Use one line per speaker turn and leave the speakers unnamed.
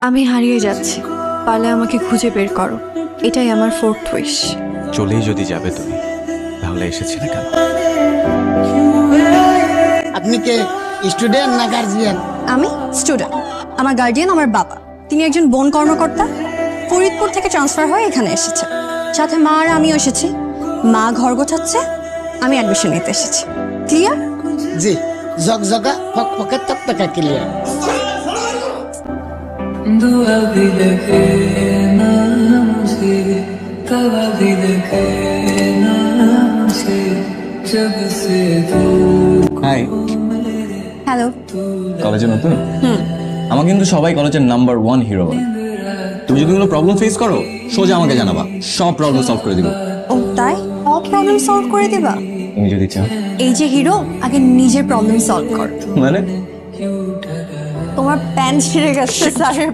আমি হারিয়ে যাচ্ছি, পারলে আমাকে খুঁজে বের করো, এটাই আমার ফোর্থ উইশ।
চলেই যদি যাবে তুমি, তাহলে এসেছি না কেন?
আপনি কে স্টুডেন্ট না গার্জিয়ান?
আমি স্টুডেন্ট, আমার গার্ডিয়ান আমার বাবা। তিনি একজন বন কর্মকর্তা, ফরিদপুর থেকে ট্রান্সফার হয়ে এখানে এসেছে। সাথে মা আর আমিও এসেছি। মা ঘর গোছাচ্ছে, আমি অ্যাডমিশন নিতে এসেছি। ক্লিয়ার?
জি, জগজগা ফকফকে তকতকা ক্লিয়ার।
दुआ भी लगे ना मुझे, तवा भी लगे ना मुझे, जब से
হাই,
হ্যালো।
কলেজে নতুন? আমাকে কিন্তু সবাই কলেজের নাম্বার 1 হিরো বলে। তুমি যদি কোনো প্রবলেম ফেস করো, সোজা আমাকে জানাবা, সব প্রবলেম সলভ করে দিব।
ও তাই? সব প্রবলেম সলভ করে দিবা?
তুমি যদি চাও।
এই যে হিরো, আগে নিজের প্রবলেম সলভ কর।
মানে
তোমার প্যান্ট ছিঁড়ে গেছে স্যারের